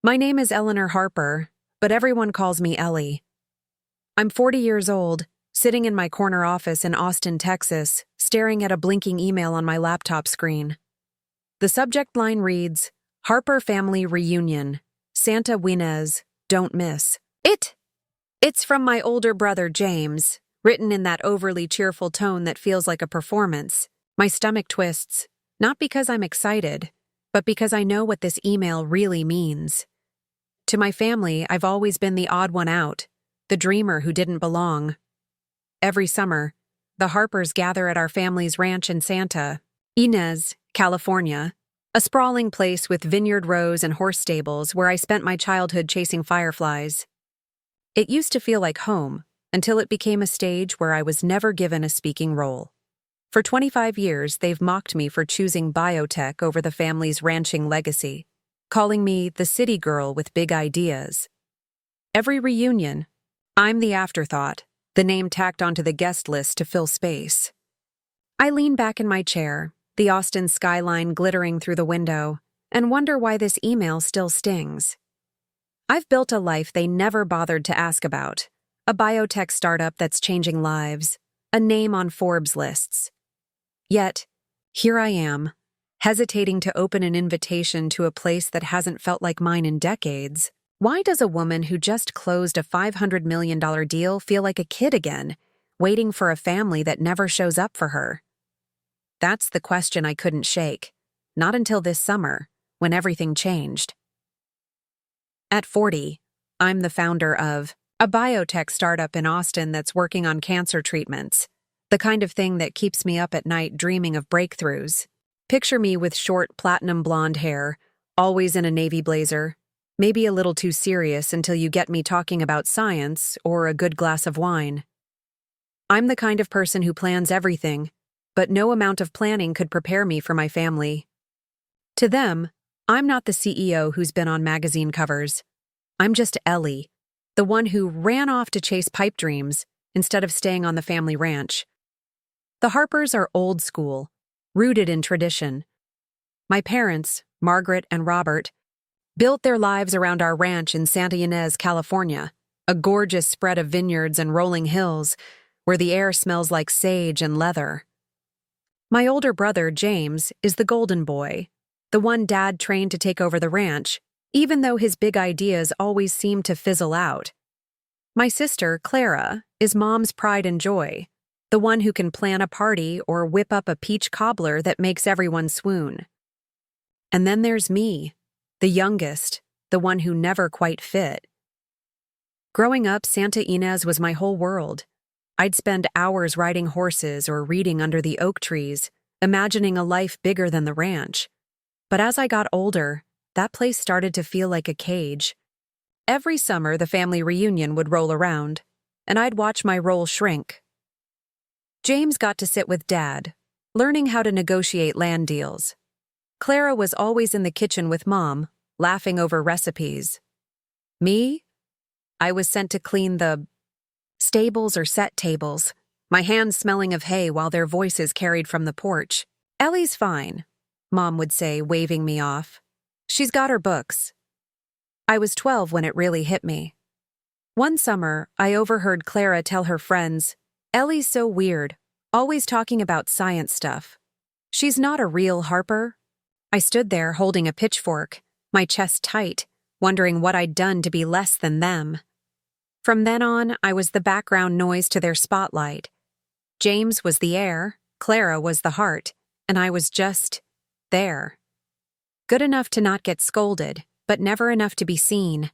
My name is Eleanor Harper, but everyone calls me Ellie. I'm 40 years old, sitting in my corner office in Austin, Texas, staring at a blinking email on my laptop screen. The subject line reads, Harper Family Reunion, Santa Winez, don't miss. It's from my older brother James, written in that overly cheerful tone that feels like a performance. My stomach twists, not because I'm excited, but because I know what this email really means. To my family, I've always been the odd one out, the dreamer who didn't belong. Every summer, the Harpers gather at our family's ranch in Santa Ynez, California, a sprawling place with vineyard rows and horse stables where I spent my childhood chasing fireflies. It used to feel like home until it became a stage where I was never given a speaking role. For 25 years, they've mocked me for choosing biotech over the family's ranching legacy, calling me the city girl with big ideas. Every reunion, I'm the afterthought, the name tacked onto the guest list to fill space. I lean back in my chair, the Austin skyline glittering through the window, and wonder why this email still stings. I've built a life they never bothered to ask about, a biotech startup that's changing lives, a name on Forbes lists. Yet, here I am, hesitating to open an invitation to a place that hasn't felt like mine in decades. Why does a woman who just closed a $500 million deal feel like a kid again, waiting for a family that never shows up for her? That's the question I couldn't shake, not until this summer, when everything changed. At 40, I'm the founder of a biotech startup in Austin that's working on cancer treatments, the kind of thing that keeps me up at night dreaming of breakthroughs. Picture me with short, platinum blonde hair, always in a navy blazer, maybe a little too serious until you get me talking about science or a good glass of wine. I'm the kind of person who plans everything, but no amount of planning could prepare me for my family. To them, I'm not the CEO who's been on magazine covers. I'm just Ellie, the one who ran off to chase pipe dreams instead of staying on the family ranch. The Harpers are old school, rooted in tradition. My parents, Margaret and Robert, built their lives around our ranch in Santa Ynez, California, a gorgeous spread of vineyards and rolling hills where the air smells like sage and leather. My older brother, James, is the golden boy, the one Dad trained to take over the ranch, even though his big ideas always seemed to fizzle out. My sister, Clara, is Mom's pride and joy, the one who can plan a party or whip up a peach cobbler that makes everyone swoon. And then there's me, the youngest, the one who never quite fit. Growing up, Santa Ynez was my whole world. I'd spend hours riding horses or reading under the oak trees, imagining a life bigger than the ranch. But as I got older, that place started to feel like a cage. Every summer, the family reunion would roll around, and I'd watch my role shrink. James got to sit with Dad, learning how to negotiate land deals. Clara was always in the kitchen with Mom, laughing over recipes. Me? I was sent to clean the stables or set tables, my hands smelling of hay while their voices carried from the porch. Ellie's fine, Mom would say, waving me off. She's got her books. I was 12 when it really hit me. One summer, I overheard Clara tell her friends, Ellie's so weird, always talking about science stuff. She's not a real Harper. I stood there holding a pitchfork, my chest tight, wondering what I'd done to be less than them. From then on, I was the background noise to their spotlight. James was the air, Clara was the heart, and I was just there. Good enough to not get scolded, but never enough to be seen.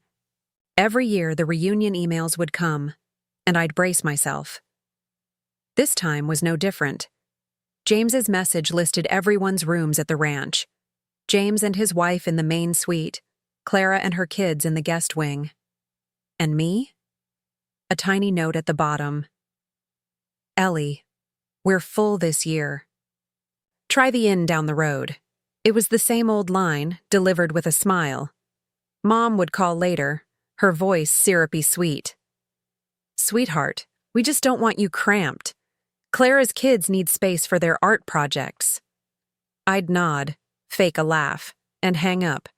Every year, the reunion emails would come, and I'd brace myself. This time was no different. James's message listed everyone's rooms at the ranch. James and his wife in the main suite, Clara and her kids in the guest wing. And me? A tiny note at the bottom. Ellie, we're full this year. Try the inn down the road. It was the same old line, delivered with a smile. Mom would call later, her voice syrupy sweet. Sweetheart, we just don't want you cramped. Clara's kids need space for their art projects. I'd nod, fake a laugh, and hang up,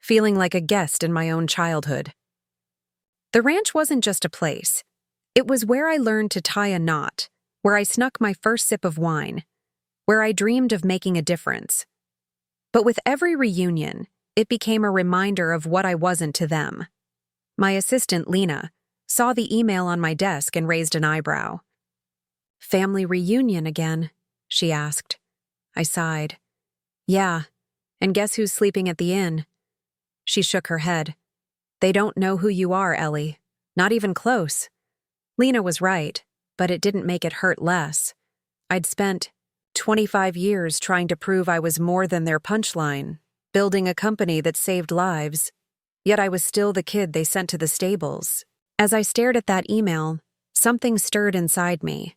feeling like a guest in my own childhood. The ranch wasn't just a place. It was where I learned to tie a knot, where I snuck my first sip of wine, where I dreamed of making a difference. But with every reunion, it became a reminder of what I wasn't to them. My assistant, Lena, saw the email on my desk and raised an eyebrow. "Family reunion again?" she asked. I sighed. "Yeah, and guess who's sleeping at the inn?" She shook her head. "They don't know who you are, Ellie. Not even close." Lena was right, but it didn't make it hurt less. I'd spent 25 years trying to prove I was more than their punchline, building a company that saved lives. Yet I was still the kid they sent to the stables. As I stared at that email, something stirred inside me.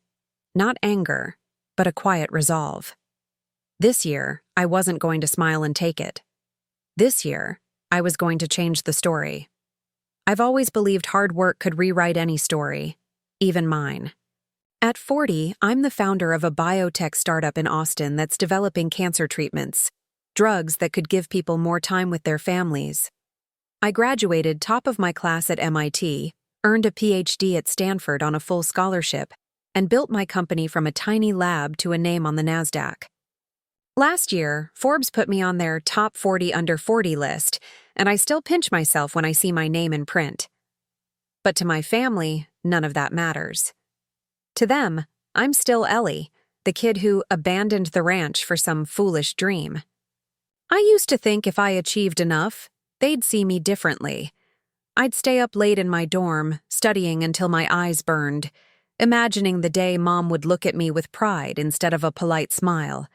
Not anger, but a quiet resolve. This year, I wasn't going to smile and take it. This year, I was going to change the story. I've always believed hard work could rewrite any story, even mine. At 40, I'm the founder of a biotech startup in Austin that's developing cancer treatments, drugs that could give people more time with their families. I graduated top of my class at MIT, earned a PhD at Stanford on a full scholarship, and built my company from a tiny lab to a name on the NASDAQ. Last year, Forbes put me on their top 40 under 40 list, and I still pinch myself when I see my name in print. But to my family, none of that matters. To them, I'm still Ellie, the kid who abandoned the ranch for some foolish dream. I used to think if I achieved enough, they'd see me differently. I'd stay up late in my dorm, studying until my eyes burned, imagining the day Mom would look at me with pride instead of a polite smile.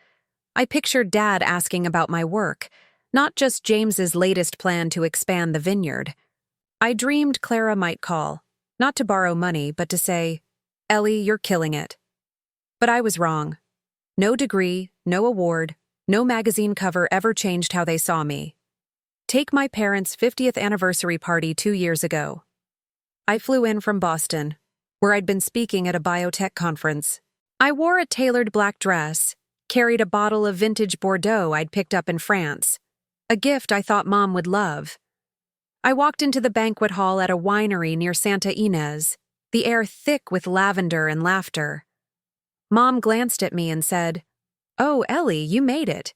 I pictured Dad asking about my work, not just James's latest plan to expand the vineyard. I dreamed Clara might call, not to borrow money, but to say, "Ellie, you're killing it." But I was wrong. No degree, no award, no magazine cover ever changed how they saw me. Take my parents' 50th anniversary party 2 years ago. I flew in from Boston, where I'd been speaking at a biotech conference. I wore a tailored black dress, carried a bottle of vintage Bordeaux I'd picked up in France, a gift I thought Mom would love. I walked into the banquet hall at a winery near Santa Ynez, the air thick with lavender and laughter. Mom glanced at me and said, "Oh, Ellie, you made it.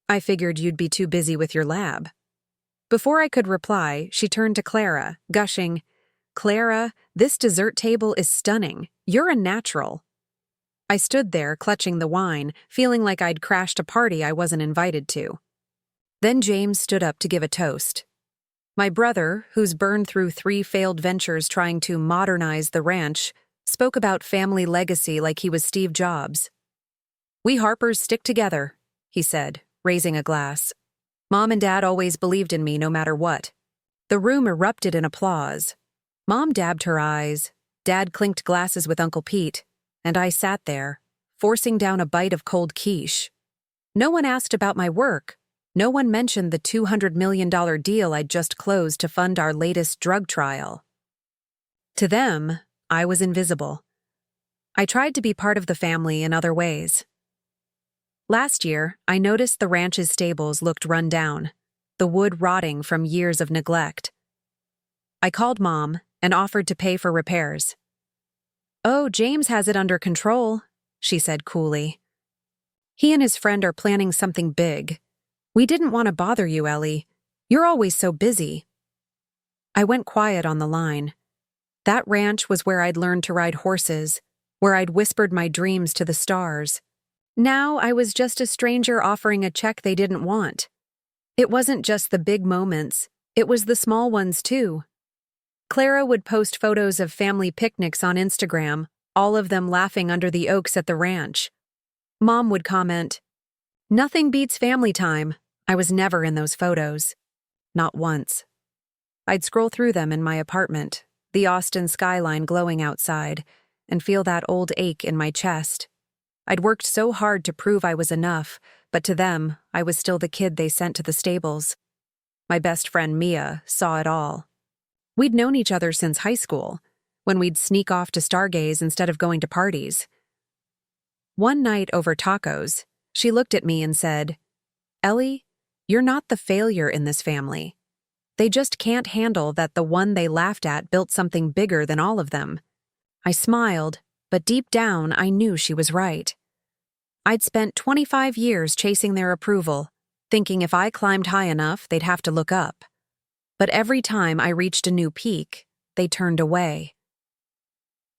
I figured you'd be too busy with your lab." Before I could reply, she turned to Clara, gushing, "Clara, this dessert table is stunning. You're a natural." I stood there, clutching the wine, feeling like I'd crashed a party I wasn't invited to. Then James stood up to give a toast. My brother, who's burned through 3 failed ventures trying to modernize the ranch, spoke about family legacy like he was Steve Jobs. "We Harpers stick together," he said, raising a glass. "Mom and Dad always believed in me no matter what." The room erupted in applause. Mom dabbed her eyes, Dad clinked glasses with Uncle Pete, and I sat there, forcing down a bite of cold quiche. No one asked about my work. No one mentioned the $200 million deal I'd just closed to fund our latest drug trial. To them, I was invisible. I tried to be part of the family in other ways. Last year, I noticed the ranch's stables looked run down, the wood rotting from years of neglect. I called Mom and offered to pay for repairs. "Oh, James has it under control," she said coolly. "He and his friend are planning something big. We didn't want to bother you, Ellie. You're always so busy." I went quiet on the line. That ranch was where I'd learned to ride horses, where I'd whispered my dreams to the stars. Now I was just a stranger offering a check they didn't want. It wasn't just the big moments, it was the small ones too. Clara would post photos of family picnics on Instagram, all of them laughing under the oaks at the ranch. Mom would comment, "Nothing beats family time." I was never in those photos. Not once. I'd scroll through them in my apartment, the Austin skyline glowing outside, and feel that old ache in my chest. I'd worked so hard to prove I was enough, but to them, I was still the kid they sent to the stables. My best friend Mia saw it all. We'd known each other since high school, when we'd sneak off to stargaze instead of going to parties. One night over tacos, she looked at me and said, "Ellie, you're not the failure in this family. They just can't handle that the one they laughed at built something bigger than all of them. I smiled, but deep down I knew she was right. I'd spent 25 years chasing their approval, thinking if I climbed high enough, they'd have to look up. But every time I reached a new peak, they turned away.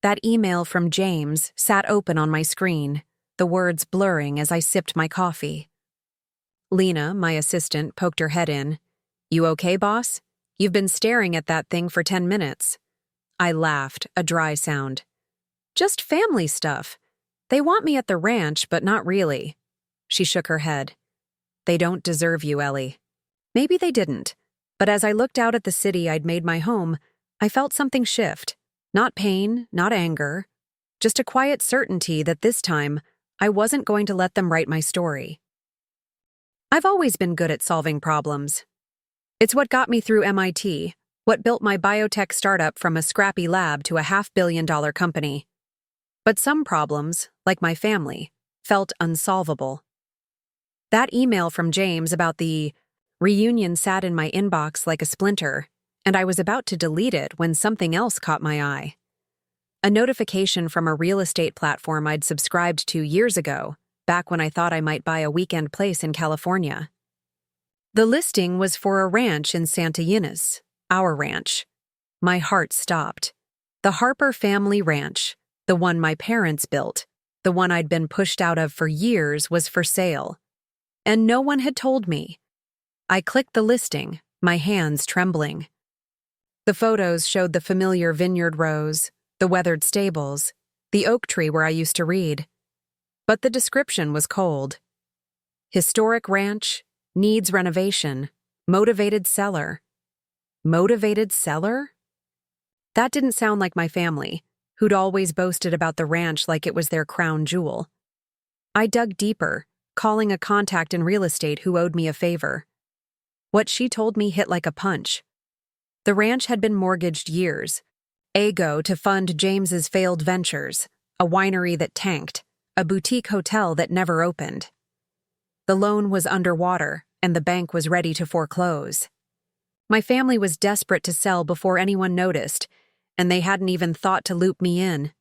That email from James sat open on my screen, the words blurring as I sipped my coffee. Lena, my assistant, poked her head in. "You okay, boss? You've been staring at that thing for 10 minutes. I laughed, a dry sound. "Just family stuff. They want me at the ranch, but not really." She shook her head. "They don't deserve you, Ellie." Maybe they didn't, but as I looked out at the city I'd made my home, I felt something shift. Not pain, not anger, just a quiet certainty that this time I wasn't going to let them write my story. I've always been good at solving problems. It's what got me through MIT, what built my biotech startup from a scrappy lab to a $500 million company. But some problems, like my family, felt unsolvable. That email from James about the reunion sat in my inbox like a splinter, and I was about to delete it when something else caught my eye. A notification from a real estate platform I'd subscribed to years ago, back when I thought I might buy a weekend place in California. The listing was for a ranch in Santa Ynez, our ranch. My heart stopped. The Harper family ranch, the one my parents built, the one I'd been pushed out of for years, was for sale. And no one had told me. I clicked the listing, my hands trembling. The photos showed the familiar vineyard rows, the weathered stables, the oak tree where I used to read. But the description was cold. Historic ranch, needs renovation, motivated seller. Motivated seller? That didn't sound like my family, who'd always boasted about the ranch like it was their crown jewel. I dug deeper, calling a contact in real estate who owed me a favor. What she told me hit like a punch. The ranch had been mortgaged years, ago to fund James's failed ventures, a winery that tanked, a boutique hotel that never opened. The loan was underwater, and the bank was ready to foreclose. My family was desperate to sell before anyone noticed, and they hadn't even thought to loop me in.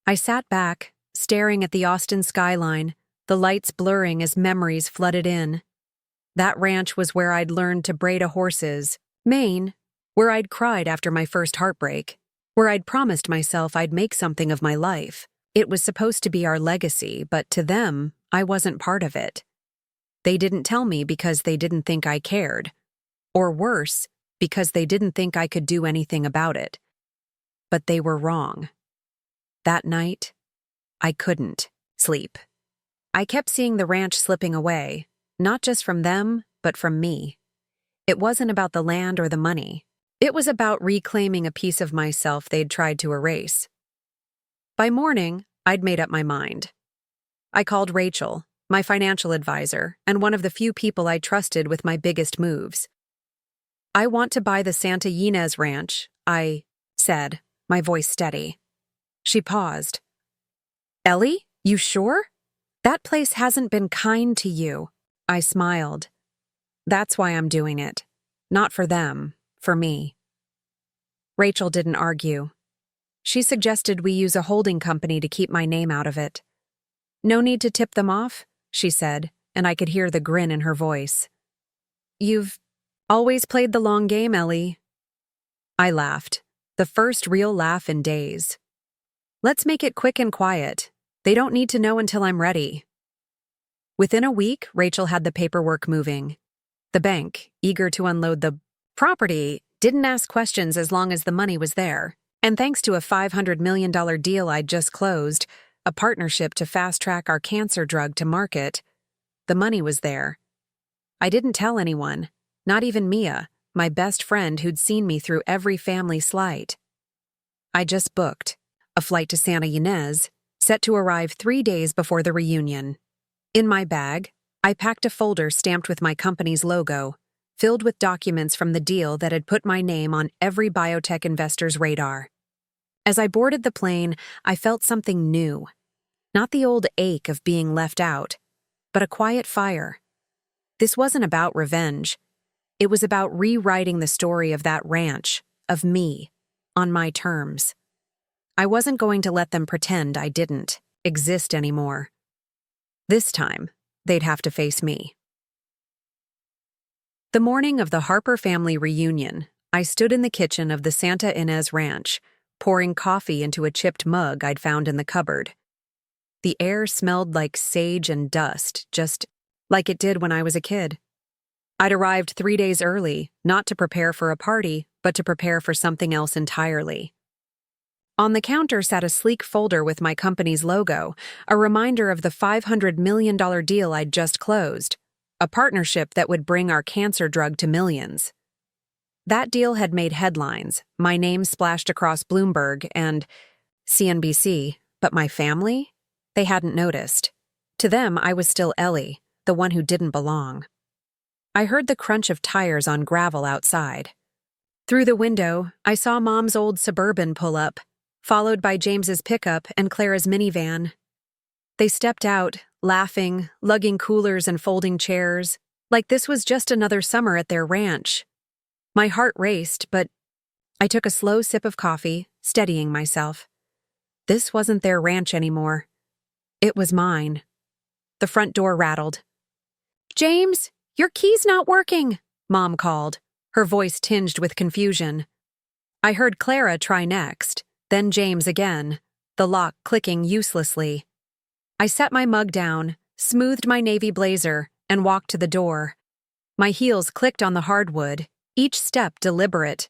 I sat back, staring at the Austin skyline, the lights blurring as memories flooded in. That ranch was where I'd learned to braid a horse's mane, where I'd cried after my first heartbreak, where I'd promised myself I'd make something of my life. It was supposed to be our legacy, but to them, I wasn't part of it. They didn't tell me because they didn't think I cared. Or worse, because they didn't think I could do anything about it. But they were wrong. That night, I couldn't sleep. I kept seeing the ranch slipping away, not just from them, but from me. It wasn't about the land or the money. It was about reclaiming a piece of myself they'd tried to erase. By morning, I'd made up my mind. I called Rachel, my financial advisor, and one of the few people I trusted with my biggest moves. "I want to buy the Santa Ynez ranch," I said, my voice steady. She paused. "Ellie, you sure? That place hasn't been kind to you." I smiled. "That's why I'm doing it. Not for them, for me." Rachel didn't argue. She suggested we use a holding company to keep my name out of it. "No need to tip them off," she said, and I could hear the grin in her voice. "You've always played the long game, Ellie." I laughed, the first real laugh in days. "Let's make it quick and quiet. They don't need to know until I'm ready." Within a week, Rachel had the paperwork moving. The bank, eager to unload the property, didn't ask questions as long as the money was there. And thanks to a $500 million deal I'd just closed, a partnership to fast-track our cancer drug to market, the money was there. I didn't tell anyone, not even Mia, my best friend who'd seen me through every family slight. I just booked a flight to Santa Ynez, set to arrive 3 days before the reunion. In my bag, I packed a folder stamped with my company's logo, filled with documents from the deal that had put my name on every biotech investor's radar. As I boarded the plane, I felt something new. Not the old ache of being left out, but a quiet fire. This wasn't about revenge. It was about rewriting the story of that ranch, of me, on my terms. I wasn't going to let them pretend I didn't exist anymore. This time, they'd have to face me. The morning of the Harper family reunion, I stood in the kitchen of the Santa Ynez Ranch, pouring coffee into a chipped mug I'd found in the cupboard. The air smelled like sage and dust, just like it did when I was a kid. I'd arrived 3 days early, not to prepare for a party, but to prepare for something else entirely. On the counter sat a sleek folder with my company's logo, a reminder of the $500 million deal I'd just closed, a partnership that would bring our cancer drug to millions. That deal had made headlines, my name splashed across Bloomberg and CNBC, but my family? They hadn't noticed. To them, I was still Ellie, the one who didn't belong. I heard the crunch of tires on gravel outside. Through the window, I saw Mom's old Suburban pull up, followed by James's pickup and Clara's minivan. They stepped out, laughing, lugging coolers and folding chairs, like this was just another summer at their ranch. My heart raced, but I took a slow sip of coffee, steadying myself. This wasn't their ranch anymore. It was mine. The front door rattled. "James, your key's not working," Mom called, her voice tinged with confusion. I heard Clara try next, then James again, the lock clicking uselessly. I set my mug down, smoothed my navy blazer, and walked to the door. My heels clicked on the hardwood, each step deliberate.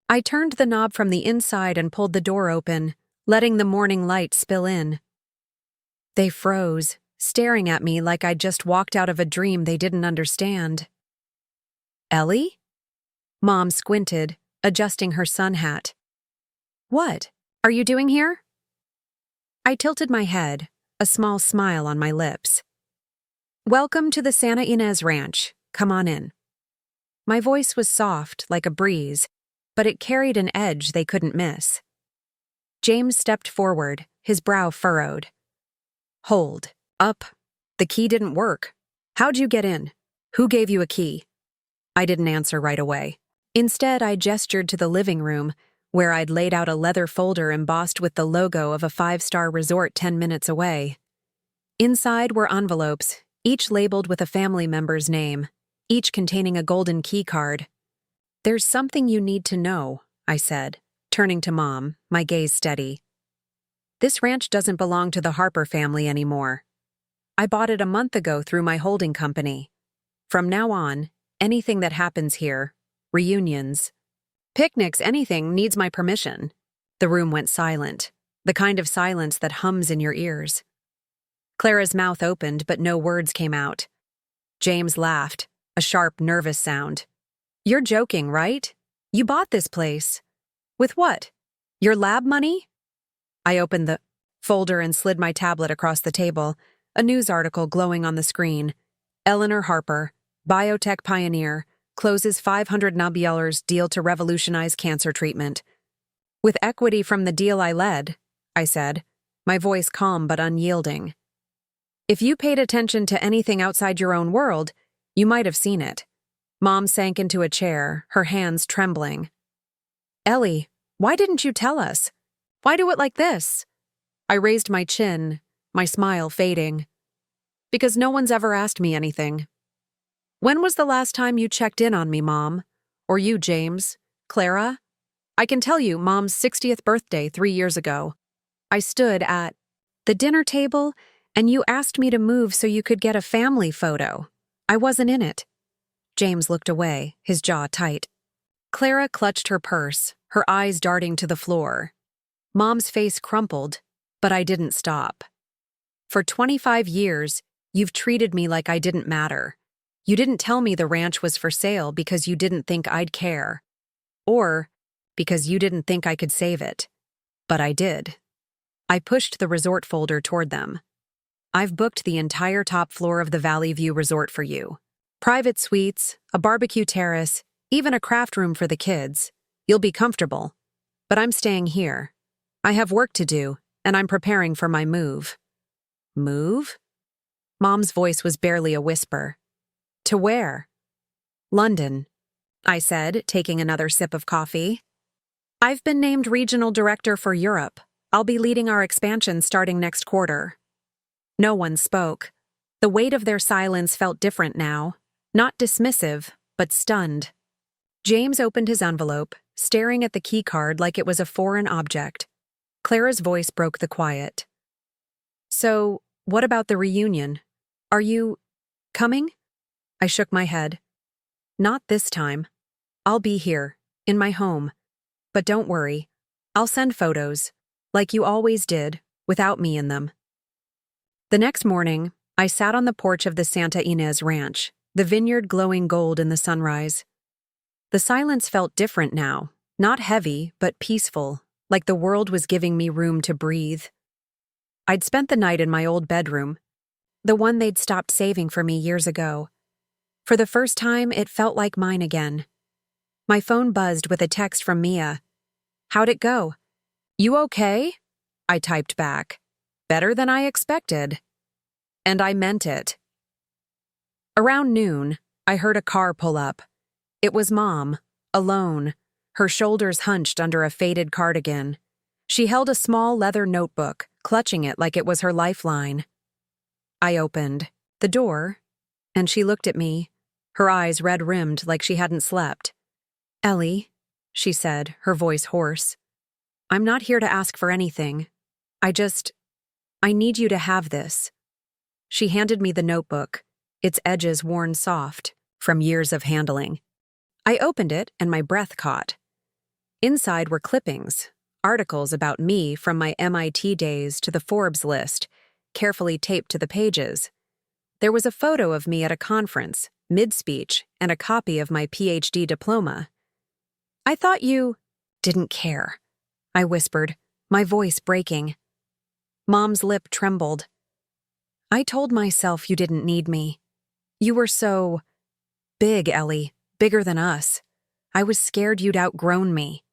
I turned the knob from the inside and pulled the door open, letting the morning light spill in. They froze, staring at me like I'd just walked out of a dream they didn't understand. "Ellie?" Mom squinted, adjusting her sun hat. "What are you doing here?" I tilted my head, a small smile on my lips. "Welcome to the Santa Ynez Ranch. Come on in." My voice was soft, like a breeze, but it carried an edge they couldn't miss. James stepped forward, his brow furrowed. "Hold. Up. The key didn't work. How'd you get in? Who gave you a key?" I didn't answer right away. Instead, I gestured to the living room, where I'd laid out a leather folder embossed with the logo of a 5-star resort 10 minutes away. Inside were envelopes, each labeled with a family member's name, each containing a golden key card. "There's something you need to know," I said, turning to Mom, my gaze steady. "This ranch doesn't belong to the Harper family anymore. I bought it a month ago through my holding company. From now on, anything that happens here, reunions, picnics, anything, needs my permission." The room went silent, the kind of silence that hums in your ears. Clara's mouth opened, but no words came out. James laughed, a sharp, nervous sound. "You're joking, right? You bought this place. With what? Your lab money?" I opened the folder and slid my tablet across the table, a news article glowing on the screen. "Eleanor Harper, biotech pioneer, closes $500 million deal to revolutionize cancer treatment." "With equity from the deal I led," I said, my voice calm but unyielding. "If you paid attention to anything outside your own world, you might have seen it." Mom sank into a chair, her hands trembling. "Ellie, why didn't you tell us? Why do it like this?" I raised my chin, my smile fading. "Because no one's ever asked me anything." "When was the last time you checked in on me, Mom? Or you, James? Clara? I can tell you, Mom's 60th birthday 3 years ago. I stood at the dinner table, and you asked me to move so you could get a family photo. I wasn't in it." James looked away, his jaw tight. Clara clutched her purse, her eyes darting to the floor. Mom's face crumpled, but I didn't stop. "For 25 years, you've treated me like I didn't matter. You didn't tell me the ranch was for sale because you didn't think I'd care. Or because you didn't think I could save it. But I did." I pushed the resort folder toward them. "I've booked the entire top floor of the Valley View Resort for you. Private suites, a barbecue terrace, even a craft room for the kids. You'll be comfortable. But I'm staying here. I have work to do, and I'm preparing for my move." "Move?" Mom's voice was barely a whisper. "To where?" "London. I said, taking another sip of coffee. I've been named regional director for Europe. I'll be leading our expansion starting next quarter. No one spoke. The weight of their silence felt different now, not dismissive, but stunned. James opened his envelope, staring at the keycard like it was a foreign object. Clara's voice broke the quiet. So, what about the reunion? Are you coming? I shook my head. Not this time. I'll be here, in my home. But don't worry. I'll send photos, like you always did, without me in them. The next morning, I sat on the porch of the Santa Ynez Ranch, the vineyard glowing gold in the sunrise. The silence felt different now, not heavy, but peaceful, like the world was giving me room to breathe. I'd spent the night in my old bedroom, the one they'd stopped saving for me years ago. For the first time, it felt like mine again. My phone buzzed with a text from Mia. "How'd it go?" "You okay?" I typed back. "Better than I expected." And I meant it. Around noon, I heard a car pull up. It was Mom, alone, her shoulders hunched under a faded cardigan. She held a small leather notebook, clutching it like it was her lifeline. I opened the door, and she looked at me, her eyes red-rimmed like she hadn't slept. "Ellie," she said, her voice hoarse, "I'm not here to ask for anything. I need you to have this." She handed me the notebook, its edges worn soft from years of handling. I opened it and my breath caught. Inside were clippings, articles about me from my MIT days to the Forbes list, carefully taped to the pages. There was a photo of me at a conference, mid-speech, and a copy of my PhD diploma. "I thought you didn't care," I whispered, my voice breaking. Mom's lip trembled. "I told myself you didn't need me. You were so big, Ellie, bigger than us. I was scared you'd outgrown me."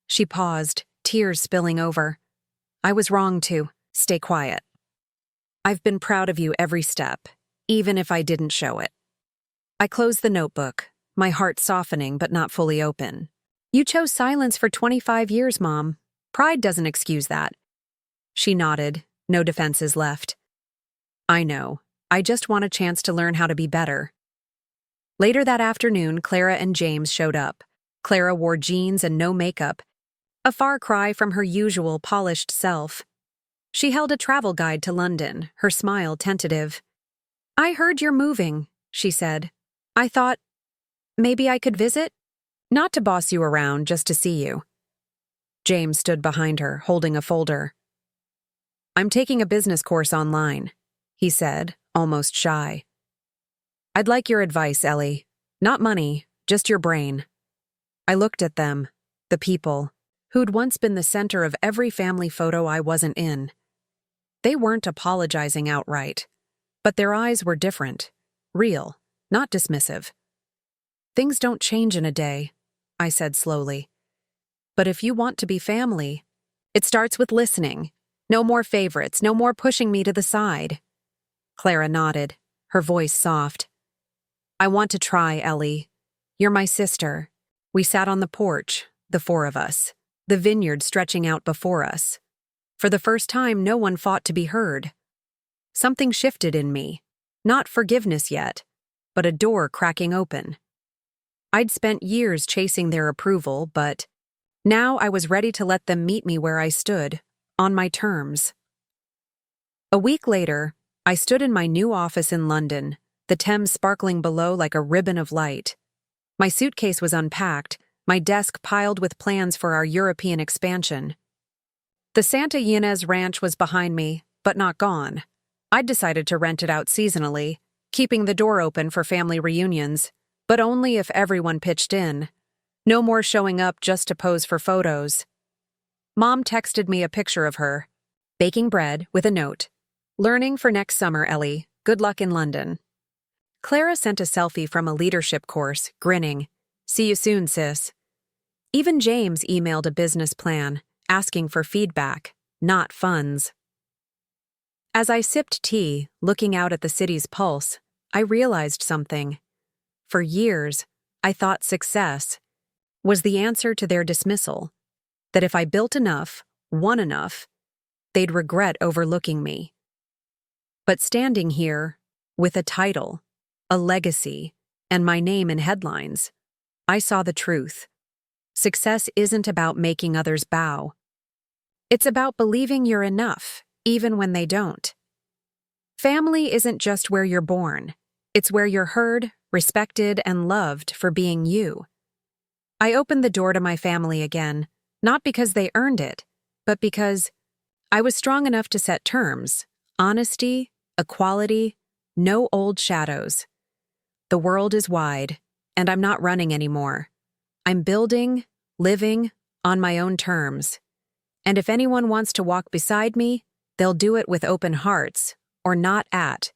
She paused, tears spilling over. "I was wrong to stay quiet. I've been proud of you every step, even if I didn't show it." I closed the notebook, my heart softening but not fully open. "You chose silence for 25 years, Mom. Pride doesn't excuse that." She nodded, no defenses left. "I know. I just want a chance to learn how to be better." Later that afternoon, Clara and James showed up. Clara wore jeans and no makeup, a far cry from her usual polished self. She held a travel guide to London, her smile tentative. "I heard you're moving," she said. "I thought maybe I could visit? Not to boss you around, just to see you." James stood behind her, holding a folder. "I'm taking a business course online," he said, almost shy. "I'd like your advice, Ellie. Not money, just your brain." I looked at them, the people, who'd once been the center of every family photo I wasn't in. They weren't apologizing outright, but their eyes were different, real, not dismissive. "Things don't change in a day," I said slowly. "But if you want to be family, it starts with listening. No more favorites, no more pushing me to the side." Clara nodded, her voice soft. "I want to try, Ellie. You're my sister." We sat on the porch, the four of us, the vineyard stretching out before us. For the first time, no one fought to be heard. Something shifted in me. Not forgiveness yet, but a door cracking open. I'd spent years chasing their approval, but now I was ready to let them meet me where I stood, on my terms. A week later, I stood in my new office in London, the Thames sparkling below like a ribbon of light. My suitcase was unpacked, my desk piled with plans for our European expansion. The Santa Ynez Ranch was behind me, but not gone. I'd decided to rent it out seasonally, keeping the door open for family reunions, but only if everyone pitched in. No more showing up just to pose for photos. Mom texted me a picture of her, baking bread with a note. "Learning for next summer, Ellie. Good luck in London." Clara sent a selfie from a leadership course, grinning. "See you soon, sis." Even James emailed a business plan, asking for feedback, not funds. As I sipped tea, looking out at the city's pulse, I realized something. For years, I thought success was the answer to their dismissal, that if I built enough, won enough, they'd regret overlooking me. But standing here, with a title, a legacy, and my name in headlines, I saw the truth. Success isn't about making others bow. It's about believing you're enough, even when they don't. Family isn't just where you're born. It's where you're heard, respected, and loved for being you. I opened the door to my family again, not because they earned it, but because I was strong enough to set terms, honesty, equality, no old shadows. The world is wide, and I'm not running anymore. I'm building, living, on my own terms. And if anyone wants to walk beside me, they'll do it with open hearts, or not at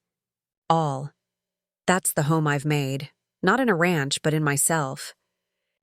all. That's the home I've made, not in a ranch, but in myself.